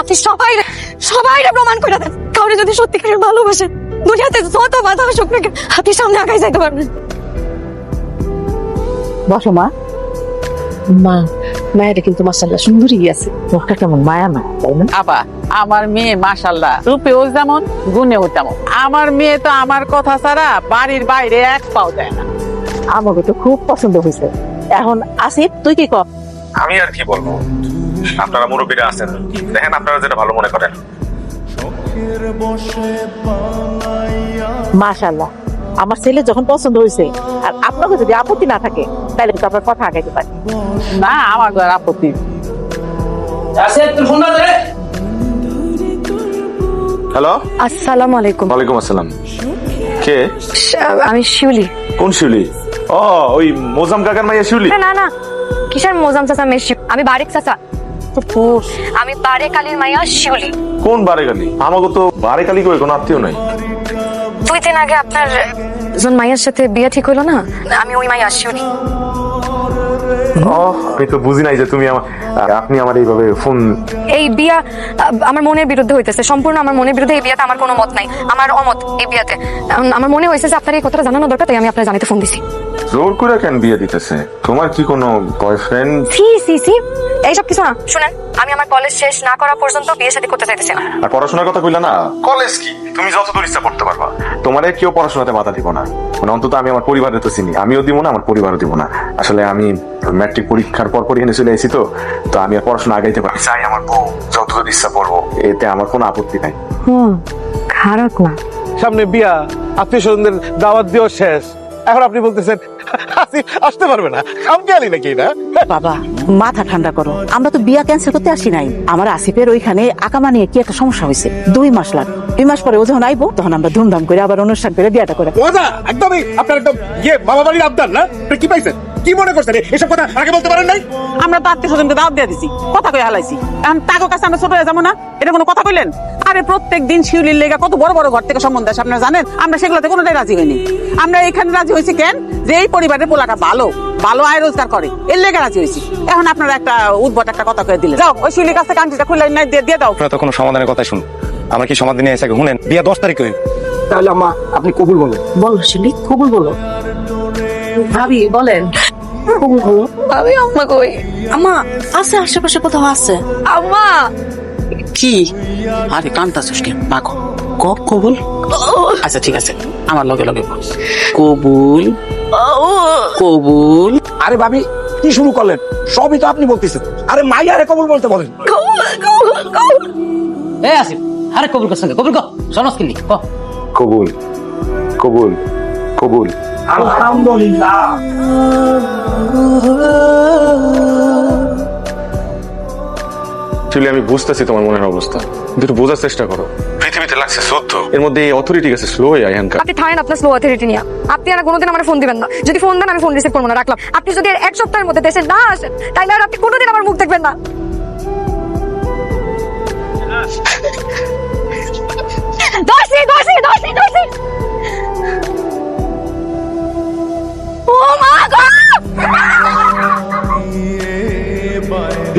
আপনি সবাই প্রমাণ করে দেন, কাউরে যদি সত্যিকারের ভালোবাসেন দুনিয়াতে যত বাধা আসুক না কেন, আপনি সামনে আগাই যাইতে পারবেন। বসো মা। মা, মায়েরা কিন্তু মাশাআল্লাহ সুন্দরী আছে। মুখটা কেমন মায়া না, তাই না? আপা, আমার মেয়ে মাশাআল্লাহ রূপেও যেমন গুণেও তেমন। আমার মেয়ে তো আমার কথা ছাড়া বাড়ির বাইরে এক পাও দেয় না। আমাকে তো খুব পছন্দ হয়েছে। এখন আসিফ, তুই কি কর? আমি আর কি বলবো, আপনারা মুরব্বীরা আছেন, দেখেন আপনারা যেটা ভালো মনে করেন। মাশাআল্লাহ, আমার ছেলে যখন পছন্দ হয়েছে আর আপনাকে যদি আপত্তি না থাকে তাহলে কিন্তু আপনার কথা আগাইতে পারি। না, আমার ঘর আপত্তি। হ্যালো, আসসালামু আলাইকুম। ওয়ালাইকুম আসসালাম। কে? আমি শিউলি। কোন শিউলি? ও, ওই মোজাম কাকার মাইয়া শিউলি। না, কিসের মোজাম চাচা মেয়ে শিউ, আমি বারেক চাচা। আমি বারেক আলীর মাইয়া শিউলি। কোন বারেকালি? আমাকে তো বারেকালি কই কোনো আত্মীয় নাই। 2 দিন আগে আপনার একজন মাইয়ার সাথে বিয়ে ঠিক হলো না, আমি ওই মাইয়া শিউলি। আমি তো বুঝি নাই যে আপনি আমার এইভাবে ফোন। এই বিয়া আমার মনের বিরুদ্ধে হইতেছে, সম্পূর্ণ আমার মনের বিরুদ্ধে। এই বিয়াতে আমার কোনো মত নাই, আমার অমত এই বিয়াতে। আমার মনে হয়েছে যে আপনার এই কথাটা জানানো দরকার, তাই আমি আপনার জানাতে ফোন দিছি। জোর করে কেন বিয়ে দিতেছে? তোমার কি কোনো বয়ফ্রেন্ড? সি এইসব কিছু না। শুনেন, আমি আমার কলেজ শেষ না করা পর্যন্ত বিয়ে শাদী করতে চাইতেছি না। আর পড়াশোনার কথা কইলা না? কলেজ কি তুমি যতদূর ইচ্ছা করতে পারবা, তোমারে কেউ পড়াশোনাতে বাধা দিব না। মানে অন্তত আমি আমার পরিবারে তো চিনি, আমিও দিব না, আমার পরিবারও দিব না। আসলে আমি ম্যাট্রিক পরীক্ষার পর এখানে চলে এসেছি, তো আমি আর পড়াশোনা আগাইতে পারি চাই। আমার বউ যতদূর ইচ্ছা পড়বো, এতে আমার কোনো আপত্তি নাই। খারাপ না। সামনে বিয়া, আত্মীয় স্বজনদের দাওয়াত দিয়েও শেষ, এখন আপনি বলতেছেন আসিফ আসতে পারবে না? খামখেয়ালি নাকি না? বাবা, মাথা ঠান্ডা করো। আমরা তো বিয়া ক্যান্সেল করতে আসি নাই। আমার আসিফের ওইখানে আকামা নিয়ে কি একটা সমস্যা হয়েছে, 2 মাস লাগবে। 2 মাস পরে ও যখন আইবো তখন আমরা ধুমধাম করে আবার অনুষ্ঠান করে বিয়াটা করে। ওদা একদমই আপনার একদম মামা বাড়ির আবদার না? আপনি কি পাইছেন? কি মনে করছেন এসব কথা আগে বলতে পারেন নাই? আমরা তো আত্মীয় স্বজনকে দাওয়াত দিয়ে দিছি, কথা কই হালাইছি। এখন তাগো কাছে আমরা ছোট হয়ে যাবো না? এটা কোনো কথা কইলেন? আরে প্রত্যেক দিন শিউলির লেগা কত বড় বড় ঘর থেকে সম্বন্ধ আসে, আপনারা জানেন? আমরা সেগুলোতে কোনোটাই রাজি হইনি। আমরা এখানে রাজি হয়েছি কেন? যে এই পরিবারের পোলাটা ভালো আয় রোজগার করে, এর লেগে রাজি হয়েছি। এখন আপনারা একটা উদ্ভট একটা কথা কয়ে দিলেন। যাও ওই শিউলির কাছে কাঞ্চিটা খুলে নাই দিয়ে দাও। আপনারা তো কোনো সমাধানের কথা শুনুন, আমরা কি সমাধানে এসে শুনেন? বিয়া 10 তারিখ হয়ে, তাহলে আম্মা আপনি কবুল বলেন। বলো শিলি, কবুল বলো। ভাবি বলেন, কবুল বলো। আমি আম্মা কই? আম্মা আছে, আশেপাশে কোথাও আছে। আম্মা কি? আরে কান্তাছিস কেন? না কবুল। আচ্ছা ঠিক আছে, আমার লগে লগে বল। কবুল কবুল। আরে ভাবি কি শুরু করলেন? সবই তো আপনি বলতেছেন। আরে মাইয়ারে কবুল বলতে বলেন। এ আসিফ, আরে কবুল করছেন, কবুল কর, সনস কিনলি ক। কবুল কবুল কবুল। আলহামদুলিল্লাহ। আমি বুঝতেছি তোমার মনের অবস্থা, কিন্তু একটু বোঝার চেষ্টা করো। পৃথিবীতে লাগছে যুদ্ধ, এর মধ্যে এই অথরিটি গেছে স্লো হয়ে আইহানকা। আপনি থামেন আপনার স্লো অথরিটি নিয়ে। আপনি আর কোনোদিন আমার ফোন দিবেন না। যদি ফোন দেন আমি ফোন রিসিভ করবো না, রাখলাম। আপনি যদি আর 1 সপ্তাহের মধ্যে দেশে না আসেন, তাইলে আর আপনি কোনোদিন আমার মুখ দেখবেন না। দোষী। ও মা গো!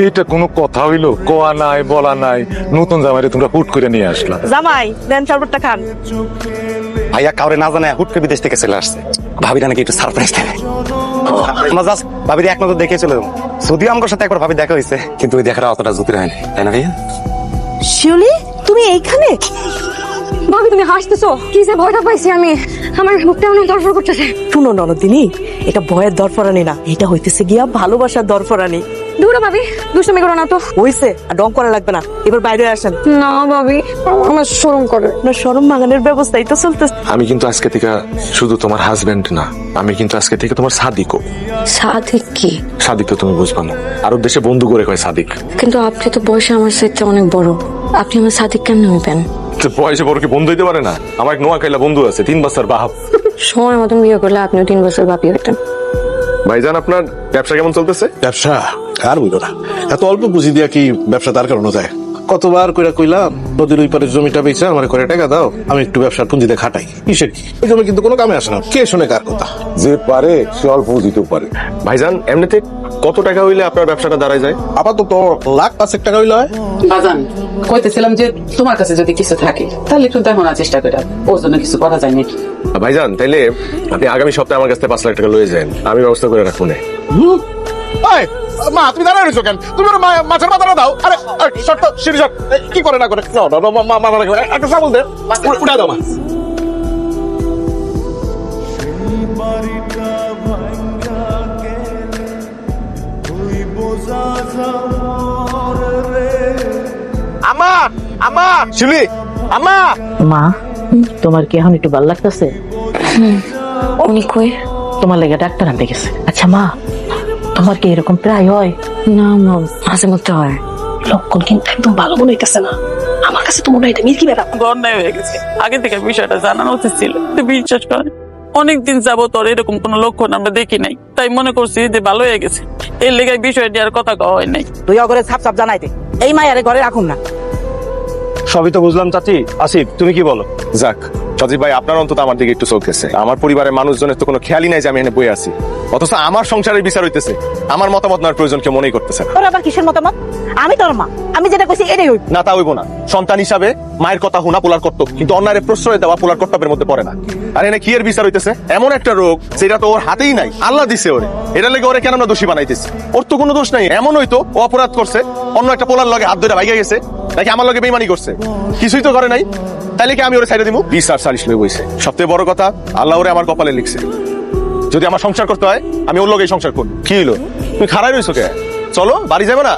এটা কোনো কথা হইলো? কোয়া নাই, বলা নাই, নতুন জামাইরে তোমরা হুট করে নিয়ে আসলা। জামাই দেন শরবতটা খান। ভাইয়া কাউরে না জানে হুট করে বিদেশ থেকে চলে আসছে, ভাবিরা নাকি একটু সারপ্রাইজ দেবে। আমরা জাস্ট ভাবির এক নজর দেখে চলে যাবো। যদিও আমার সাথে একবার ভাবি দেখা হয়েছে, কিন্তু ওই দেখাটা অতটা জুতির হয়নি, তাই না ভাইয়া? শিউলি, তুমি এইখানে? ভাবি তুমি হাসতেছো? কি যে ভয়টা পাইছি আমি, আমার মুখটা অনেক দরফর করতেছে। শুনো ননদিনী, এটা ভয়ের দরফরানি না, এটা হইতেছে গিয়া ভালোবাসার দরফরানি। দূরে ভাবি, দুষ্টুমি করো না তো। হইছে, আর ডং করা লাগবে না। এবার বাইরে আসেন। না ভাবি, আমার শরম করে। না, শরম ভাঙানোর ব্যবস্থাই তো চলতেছে। আমি কিন্তু আজকে থেকে শুধু তোমার হাজবেন্ড না, আমি কিন্তু আজকে থেকে তোমার সাদিকও। সাদিক কি? সাদিক তো তুমি বুঝবা না, আরব দেশে বন্ধু করে কয় সাদিক। কিন্তু আপনি তো বয়সে আমার সাথে অনেক বড়, আপনি আমার সাদিক কেমন হইবেন? বয়সে বড় কি বন্ধু হইতে পারে না? আমার এক নোয়াখাইলা বন্ধু আছে, 3 বছর বাপ। সময় মতন বিয়ে করলে আপনিও 3 বছর বাপি হইতেন। ভাইজান, আপনার ব্যবসা কেমন চলতেছে? ব্যবসা আর বইল না, এত অল্প পুঁজি দিয়া কি ব্যবসা তার কারণে যায়? কতবার কইরা কইলাম নদীর ওই পারে জমিটা বেচে আমার করে টাকা দাও, আমি একটু ব্যবসার পুঁজিতে খাটাই। কিসের কি? ওই জমি কিন্তু কোনো কামে আসে না। কে শুনে কার কথা? যে পারে সে অল্প পুঁজিতেও পারে। ভাইজান, এমনিতে কত টাকা হইলে আপনার ব্যবসাটা দাঁড়ায় যায়? আপাতত লাখ 5 টাকা হইলে হয়। বাজান কইতেছিলাম যে তোমার কাছে যদি কিছু থাকে তাহলে একটু দেখো না চেষ্টা করে ওর জন্য কিছু করা যায় নাকি। ভাইজান তাইলে আপনি আগামী সপ্তাহে আমার কাছ থেকে 5 লাখ টাকা লয়ে যান, আমি ব্যবস্থা করে রাখবো না। এই, মা তুমি দাঁড়ায় রইছো কেন? তুমি ওর মাছের মাথাটা দাও। আরে শর্ট সিরিজ কি করে না করে মাথা রাখবে একটা চাবল দে, উঠা দাও মা। আমা আমা শিউলি আমা। মা তোমার কি এখন একটু ভালো লাগতেছে? উনি কই? তোমার লেগে ডাক্তার আনতে গেছে। আচ্ছা মা, তোমার কি এরকম প্রায় হয়? না মা, মাঝে মধ্যে হয়। লক্ষণ কিন্তু একদম ভালো মনে হইতেছে না। আমার কাছে তো মনে হয় এটা মিল্কি ব্যাপার। অন্যায় হয়ে গেছে, আগে থেকে বিষয়টা জানানো উচিত ছিল। বিশ্বাস করেন অনেকদিন যাবত ওর এরকম কোনো লক্ষণ আমরা দেখি নাই, তাই মনে করছি যে ভালো হয়ে গেছে। এর লেগে বিষয়টি আর কথা কওয়া হয় নাই। তুই অগরে ছাপ ছাপ জানাইতে, এই মায়ারে ঘরে রাখুন না। সবই তো বুঝলাম চাচি। আসিফ তুমি কি বলো? যাক সজীব ভাই, আপনার অন্তত আমার দিকে একটু চলতেছে। আমার পরিবারের মানুষজনের তো কোনো খেয়ালই নাই যে আমি এখানে বই আছি, অথচ আমার সংসারের বিচার হইতেছে। আমার মতামত নেওয়ার প্রয়োজন কেউ মনেই করতেছে না। তোর আবার কিসের মতামত? আমি তোর মা, আমি যেটা কইছি এটাই হইব। না তা হইব না। সন্তান হিসাবে মায়ের কথা শোনা পোলার কর্তব্য, কিন্তু অন্যায়ের প্রশ্রয় দেওয়া পোলার কর্তব্যের মধ্যে পড়ে না। আর এনে কি এর বিচার হইতেছে? এমন একটা রোগ যেটা তো ওর হাতেই নাই, আল্লাহ দিছে ওরে। এটা লেগে ওরে কেন আমরা দোষী বানাইতেছি? ওর তো কোনো দোষ নাই। এমন হইতো ও অপরাধ করছে, অন্য একটা পোলার লগে হাত ধরে ভাইগা গেছে, নাকি আমার লগে বেইমানি করছে, কিছুই তো করে নাই। তাইলে কি আমি ওরে ছাইড়া দিমু? বিচার সালিশ লই বইছে। সবচেয়ে বড় কথা, আল্লাহ ওরে আমার কপালে লিখছে। যদি আমার সংসার করতে হয় আমি ওর লগেই সংসার করব। কি হইলো? তুমি খাড়াই রইছো কে? চলো বাড়ি যাবে না?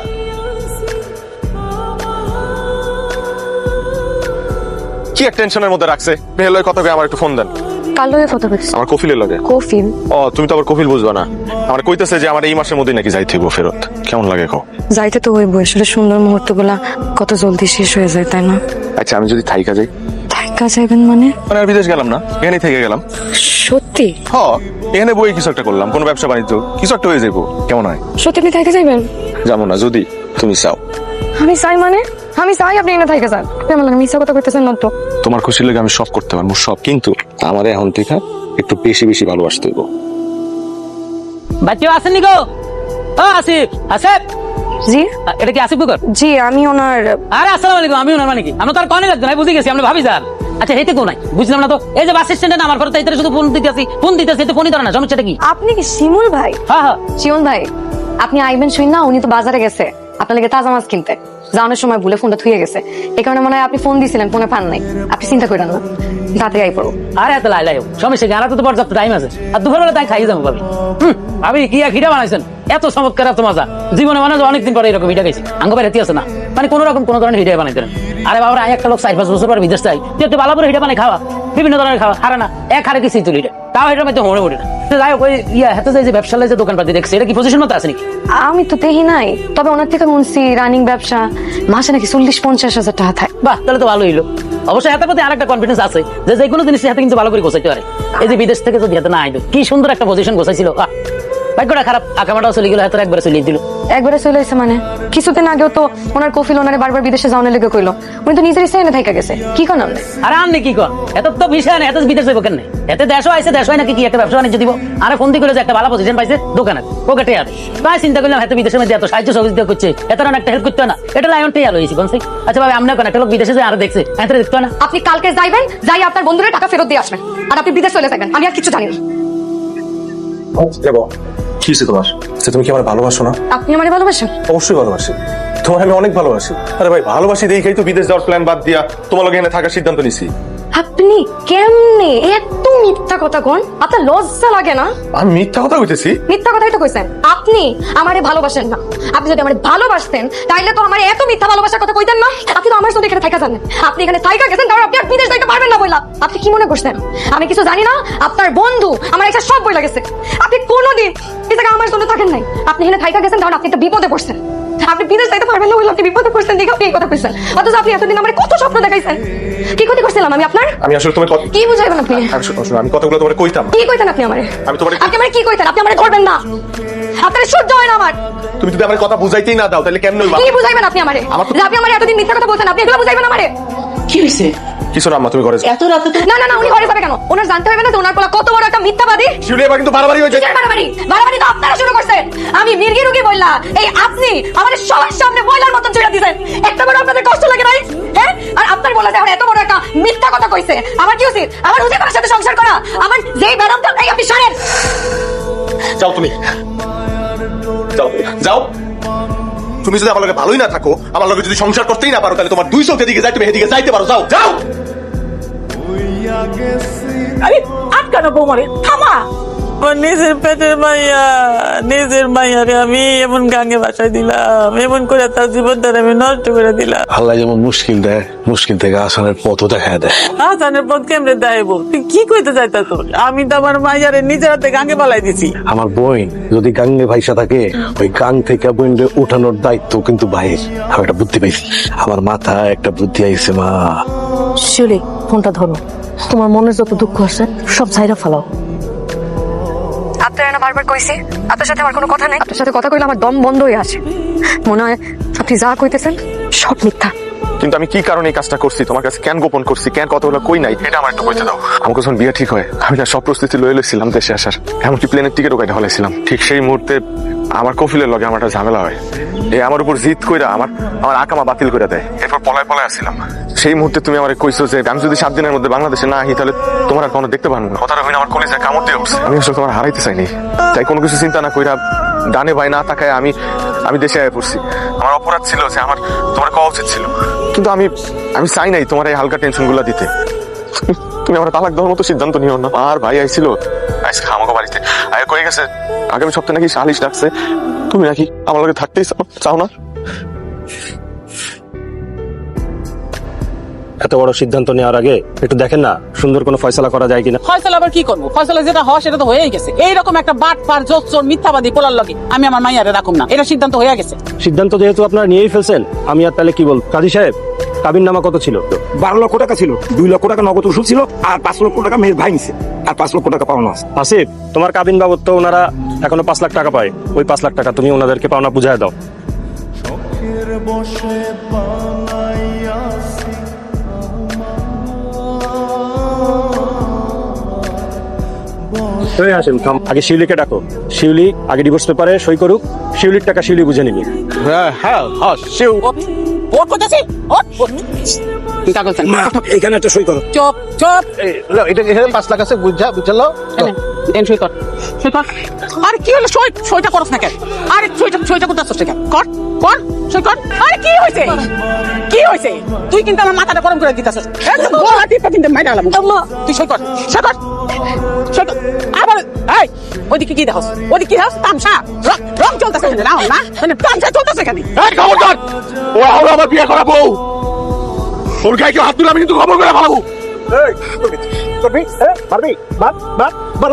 কি এক টেনশনের মধ্যে রাখছে? বেহলয় কথা কই আমার একটু ফোন দেন। কাল লগে কথা বলছিস? আমার কফিলের লগে। কফিল? ও তুমি তো আবার কফিল বুঝবা না। আমার কইতেছে যে আমার এই মাসের মধ্যেই নাকি যাইতে হইব ফেরত। কেমন লাগে কও? যাইতে তো হইব, আসলে সুন্দর মুহূর্তগুলা কত জলদি শেষ হয়ে যায়, তাই না? আচ্ছা আমি যদি থাইকা যাই? থাইকা যাইবেন মানে? মানে আর বিদেশ গেলাম না, এখানেই থেকে গেলাম। সত্যি? হ, এখানে বই কিছু একটা করলাম, কোনো ব্যবসা বাণিজ্য কিছু একটা হয়ে যাইব। কেমন হয়? সত্যি আপনি থাইকা যাইবেন? যাবো না যদি তুমি চাও। আমি চাই মানে? আমি চাই আপনি এনে থাইকা যান। কেমন লাগে? মিথ্যা কথা কইতেছেন না তো? তোমার খুশির লাগে আমি সব করতে পারবো, সব। কিন্তু আমার এখন থেকে একটু বেশি বেশি ভালোবাসতে হইব। বাচ্চা আসেননি গো? ও আসিফ, আসিফ জি এটা কি আসিফ বুকর? জি, আমি ওনার। আরে আসসালামু আলাইকুম, আমি ওনার মানে কি? আমরা তো আর কনে লাগতো না, বুঝে গেছি আমরা ভাবি যান। আচ্ছা হেতে কোন নাই বুঝলাম না তো। এই যে বাস স্ট্যান্ডে আমার ঘরে তো এটারে শুধু ফোন দিতেছি তো ফোনই ধরে না। সমস্যাটা কি? আপনি কি শিমুল ভাই? হ্যাঁ হ্যাঁ। শিমুল ভাই, আপনি আইবেন শুন না, উনি তো বাজারে গেছে আপনার লাগে তাজা মাছ কিনতে। যাওয়ানোর সময় ভুলে ফোনটা থুয়ে গেছে, এই কারণে মনে হয় আপনি ফোন দিয়েছিলেন, ফোনে পান নাই। আপনি চিন্তা করেন না, তাতে আই পড়ো। আরে এত লাই সমস্যা কি? আর তো পর্যাপ্ত টাইম আছে। আর দুপুরবেলা তাই খাই যাবো ভাবি। ভাবি কি এক হিটা বানাইছেন, এত চমৎকার এত মজা জীবনে মানে অনেকদিন পরে এরকম হিটা খাইছি। আঙ্গ বেড়াতে আছে না, মানে কোন রকম কোন ধরনের হিটা বানাইতেন। আরে বাবা একটা লোক 4-5 বছর পর বিদেশ চাই, তুই একটু ভালো করে হিটা বানাই খাওয়া, বিভিন্ন ধরনের খাওয়া। হারে না এক হারে কিছুই তুলি এটা, তাও এটার মধ্যে মনে পড়ে না। যাই হোক, ওই হাতে যে ব্যবসায় যে দোকানপাতি দেখছে, এটা কি পজিশন মতো আছে নাকি? আমি তো দেখি নাই, তবে ওনার থেকে শুনছি রানিং ব্যবসা, মাসে নাকি 40-50 হাজার টাকা থাকে। বাহ, তাহলে তো ভালো হইলো। অবশ্যই হাতের প্রতি আরেকটা কনফিডেন্স আছে যে যে কোনো জিনিস হাতে কিন্তু ভালো করে গোছাইতে পারে। এই যে বিদেশ থেকে যদি হাতে না আইতো, কি সুন্দর একটা পজিশন গোছাইছিল। ভাগ্যটা খারাপ, আকামাটাও চলে গেল, হাতের একবারে চলে দিল। একবারে চলে এসে মানে? কিছুদিন আগেও তো ওনার কফিল ওনারে বারবার বিদেশে যাওয়ার লেগে কইলো, উনি তো নিজের ইচ্ছায় এনে থাইকা গেছে। কি কোন আপনি? আরে আননি কি কর, এত তো বিষয় না, এত বিদেশ যাবো কেন? এতে দেশও আইসে, দেশ হয় নাকি কি একটা ব্যবসা বাণিজ্য দিব। আরে ফোন দিয়ে যে একটা ভালো পজিশন পাইছে দোকানে, পকেটে আছে। তাই চিন্তা করলাম এত বিদেশের মধ্যে এত সাহায্য সহযোগিতা করছে, এত একটা হেল্প করতে না, এটা লাইনটাই আলো হয়েছি বলছি। আচ্ছা ভাই, আমরা একটা লোক বিদেশে যায় আর দেখছে, এত দেখতে না। আপনি কালকে যাইবেন, যাই আপনার বন্ধুদের টাকা ফেরত দিয়ে আসবেন, আর আপনি বিদেশ চলে যাবেন। আমি আর কিছু জানি না। কি হয়েছে তোমার? তুমি কি আমার ভালোবাসো না? আপনি আমারে ভালোবাসেন? অবশ্যই ভালোবাসি, তোমার আমি অনেক ভালোবাসি। আরে ভাই, ভালোবাসি দেখেই তো বিদেশ যাওয়ার প্ল্যান বাদ দিয়া তোমার লগে এখানে থাকার সিদ্ধান্ত নিছি। আপনি কেমনে এত মিথ্যা কথা কোন? আপনার লজ্জা লাগে না? আমি মিথ্যা কথা কইতেছি? মিথ্যা কথাই তো কইছেন। আপনি আমারে ভালোবাসেন না। আপনি যদি আমারে ভালোবাসতেন তাইলে তো আমারে এত মিথ্যা ভালোবাসার কথা কইতেন না। আপনি তো আমার সাথে এখানে থাকা জানেন, আপনি এখানে থাকা গেছেন, কারণ আপনি আর বিদেশ যাইতে পারবেন না বইলা। আপনি কি মনে করছেন আমি কিছু জানি না? আপনার বন্ধু আমার একটা সব বইলা গেছে। আপনি কোনোদিন এই জায়গায় আমার জন্য থাকেন নাই। আপনি এখানে থাকা গেছেন কারণ আপনি একটা বিপদে পড়ছেন। আপনি বিদেশ যাইতে পারবেন না বলে আপনি বিপদে পড়ছেন, দেখে আপনি এই কথা কইছেন। অথচ আপনি এতদিন আমার কত স্বপ্ন দেখাইছেন। কি ক্ষতি করছিলাম আমি আপনার? আমি আসলে তোমার কথা কি বুঝাইবেন আপনি? আমি কথাগুলো তোমার কইতাম। কি কইতেন আপনি আমারে? আমি তোমারে আপনি আমারে কি কইতেন? আপনি আমারে ধরবেন না, আপনার সহ্য হয় না আমার। তুমি যদি আমার কথা বুঝাইতেই না দাও তাহলে কেমন হইবা? কি বুঝাইবেন আপনি আমারে? যে আপনি আমারে এতদিন মিথ্যা কথা বলছেন, আপনি এগুলো বুঝাইবেন আমারে? কি হয়েছে? কিছু না আম্মা, তুমি ঘরে যাও। এত রাতে তো না না না, উনি ঘরে যাবে কেন? ওনার জানতে হবে না যে ওনার পোলা কত বড় একটা মিথ্যাবাদী? শিউলি এবার কিন্তু বাড়াবাড়ি হয়েছে। কিসের বাড়াবাড়ি? বাড়াবাড়ি তো আপনারা শুরু করছেন। আমি মির্গি রুগী বললা, এই আপনি আমাদের সবার সামনে বইলার মতন চড়া দিছেন। একটা বড় আপনাদের কষ্ট লাগে নাই? হ্যাঁ? আর আপনার বলা যে এত বড় একটা মিথ্যা কথা কইছে, আমার কি উচিত? আমার উচিত আমার সাথে সংসার করা? আমার যেই ব্যারামটা নাই আপনি সরেন। যাও তুমি, যাও যাও। তুমি যদি আমার লগে ভালোই না থাকো, আমার লগে যদি সংসার করতেই না পারো, তাহলে তোমার 200 দিকে যাইতে এদিকে যাইতে পারো। যাও যাও। আরে আটকানো বৌমারে থামা। আমার নিজের পেটের মাইয়া, নিজের মাইয়ারে আমি এমন গাঙ্গে বাসায় দিলাম, এমন করে তার জীবনটা আমি নষ্ট করে দিলাম। আল্লাহ যেমন মুশকিল দেয়, মুশকিল থেকে আসানের পথও দেখা দেয়। আসানের পথ কেমনে দেয়ব? তুই কি কইতে চাইতা তোর? আমি তো আমার মাইয়ারে নিজের হাতে গাঙ্গে পালাই দিছি। আমার বোন যদি গাঙ্গে ভাইসা থাকে, ওই গাং থেকে বোনরে উঠানোর দায়িত্ব কিন্তু ভাইয়ের। আমি একটা বুদ্ধি পাইছি, আমার মাথায় একটা বুদ্ধি আইছে মা। শিউলি, ফোনটা ধরো। তোমার মনের যত দুঃখ আছে সব ছাইরা ফেলাও। আপনারা না বারবার কইছি আপনার সাথে আমার কোনো কথা নেই। আপনার সাথে কথা কইলে আমার দম বন্ধ হয়ে আসে। মনে হয় আপনি যা কইতেছেন সব মিথ্যা। কিন্তু আমি কি কারণে এই কাজটা করছি, তোমার কাছে কেন গোপন করছি, কেন কথাগুলো কই নাই, এটা আমার একটু কইতে দাও। আমার যখন বিয়ে ঠিক হয়, আমি না সব প্রস্তুতি লয়ে লইছিলাম দেশে আসার, এমনকি প্লেনের টিকিটও কাটা হলাইছিলাম। ঠিক সেই মুহূর্তে আমার কফিলের লগে আমার একটা ঝামেলা হয়। আমার উপর জিদ কইরা আমার আকামা বাতিল করে দেয়। এরপর পলায় আসছিলাম। সেই মুহূর্তে তুমি আমার কইছো যে আমি যদি 7 দিনের মধ্যে বাংলাদেশে না আহি, তাহলে তোমার আর কোনো দেখতে পারবো না। কথাটা হইনা আমার কলিজায় কামড় দিয়ে উঠছে। আমি আসলে তোমার হারাইতে চাইনি, তাই কোনো কিছু চিন্তা না কইরা ডানে ভাই না তাকায় আমি দেশে আয় পড়ছি। আমার অপরাধ ছিল যে আমার তোমার কওয়া উচিত ছিল, কিন্তু আমি চাই নাই তোমার এই হালকা টেনশন গুলা দিতে। তুমি আমার তালাক দেওয়ার মতো সিদ্ধান্ত নিও না। আর ভাই আইছিল আজকে আমাকে বাড়িতে আয় কয়ে গেছে, আগামী সপ্তাহে নাকি সালিশ ডাকছে। তুমি নাকি আমার লগে থাকতেই চাও না? এত বড় সিদ্ধান্ত নেওয়ার আগে একটু দেখেন না সুন্দর কোনো ফয়সালা করা যায় কিনা। ফয়সালা আবার কি করবো? ফয়সালা যেটা হয় সেটা তো হয়েই গেছে। এইরকম একটা বাটপার জোচ্চোর মিথ্যাবাদী পোলার লগে আমি আমার মাইয়ারে রাখুম না, এটা সিদ্ধান্ত হয়ে গেছে। সিদ্ধান্ত যেহেতু আপনারা নিয়েই ফেলছেন, আমি আর তাহলে কি বল। কাজী সাহেব, কাবিন নামা কত ছিল? 12 লক্ষ টাকা ছিল, 2 লক্ষ টাকা নগদ ওষুধ ছিল, আর 5 লক্ষ টাকা মেয়ের ভাই নিছে, আর 5 লক্ষ টাকা পাওনা আছে। আসিফ, তোমার কাবিন বাবদ তো ওনারা এখনো 5 লাখ টাকা পায়। ওই 5 লাখ টাকা তুমি ওনাদেরকে পাওনা বুঝায় দাও। আগে শিউলিকে ডাকো। শিউলি আগে ডিভোর্স পেপারে সই করুক। শিউলির টাকা শিউলি বুঝে নিবি। হ্যাঁ হ্যাঁ হ্যাঁ, ওর করতেছি তুই কাগজ দেন। এখানে একটা সই করো। চুপ চুপ। এটা এখানে 5 লাখ আছে, বুঝলো? সই কর, সই কর। আরে কি হলো? সইটা করছ না কেন? আরে সইটা করতেছস কেন? কর কর, সই কর। আরে কি হইছে? কি হইছে? তুই কিন্তু আমার মাথাটা গরম করে দিতেছস। একদম গোলা টিপা কিন্তু মাইরা গেলাম। তুই সই কর, সই কর, সই কর। আবার এই ওদিকে কি দেখছ? ওদিকে কি দেখছ? তামসা রং চলতেছে এখানে না? না মানে তামসা চলতেছে এখানে। এই খবরদার, ও হলো আমার বিয়ে করা বউ। ওর গায়ে কেউ হাত তুলে আমি কিন্তু খবর করে ভাবো। এই করবি, মারবি, মার।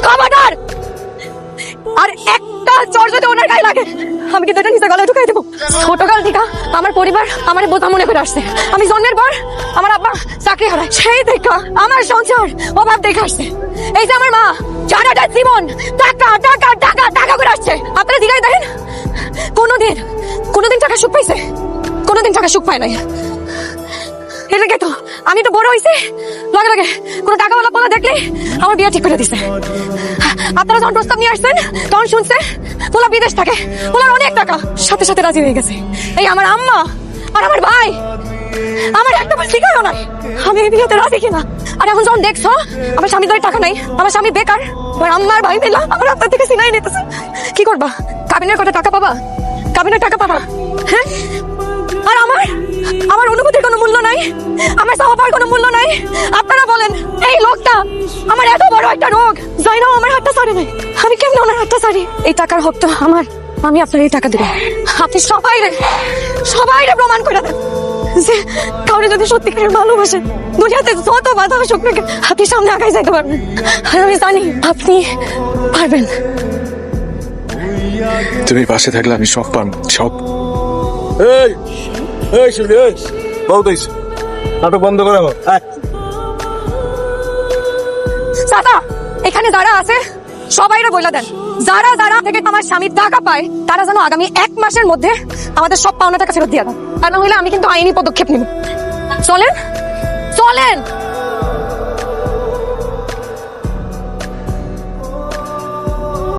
খবরদার! আর একটা চর যদি ওনার গায়ে লাগে, আমি কিন্তু এটা নিজের গলায় ঢুকাই দেবো। ছোটকাল থেকে আমার পরিবার আমার বোঝা মনে করে আসছে। আমি জন্মের পর আমার আব্বা চাকরি হারায়, সেই দেখা আমার সংসার অভাব দেখে আসছে। এই যে আমার মা সারাটা জীবন টাকা টাকা টাকা টাকা করে আসছে। আপনারা দিঘায় দেখেন, কোনোদিন টাকা সুখ পাইছে? কোনোদিন টাকা সুখ পায় নাই। এটাকে তো আমি তো বড় হয়েছি, লগে লগে কোনো টাকাওয়ালা পোলা দেখলে আমার বিয়ে ঠিক করে দিছে। আপনারা যখন প্রস্তাব নিয়ে আসছেন তখন শুনছে পোলা বিদেশ থাকে, পোলার অনেক টাকা, সাথে সাথে রাজি হয়ে গেছে। এই আমার আম্মা আর আমার ভাই আমার একটা বার শিখারও নাই আমি এই বিয়েতে রাজি কিনা। আর এখন যখন দেখছো আমার স্বামীর ধরে টাকা নাই, আমার স্বামী বেকার, আমার আম্মার ভাই মিলা আমার আপনার থেকে সিনাই নিতেছে, কি করবা? কাবিনের কত টাকা পাবা? কাবিনের টাকা পাবা? হ্যাঁ? আর আমার অনুভূতির কোনো মূল্য নাই, আমার স্বভাবের কোনো মূল্য নাই। আপনারা বলেন এই লোকটা আমার এত বড় একটা রোগ, যাই না আমার হাতটা ছাড়ে নাই, আমি কেমন ওনার হাতটা ছাড়ি? এই টাকার হক তো আমার, আমি আপনার এই টাকা দেব। আপনি সবাইরে প্রমাণ করে দেন যে কাউরে যদি সত্যিকারের ভালোবাসেন, দুনিয়াতে যত বাধা আসুক না কেন আপনি সামনে আগায় যাইতে পারবেন। আর আমি জানি আপনি পারবেন। তুমি পাশে থাকলে আমি সব পারবো, সব। এই শিউলি, এই বহুত হইছে, নাটক বন্ধ করে আমার। চাচা, এখানে যারা আছে সবাইরে বইলা দেন, যারা যারা থেকে আমার স্বামী টাকা পায় তারা যেন আগামী 1 মাসের মধ্যে আমাদের সব পাওনা টাকা ফেরত দিয়ে দেন। আর না হলে আমি কিন্তু আইনি পদক্ষেপ নিব। চলেন চলেন।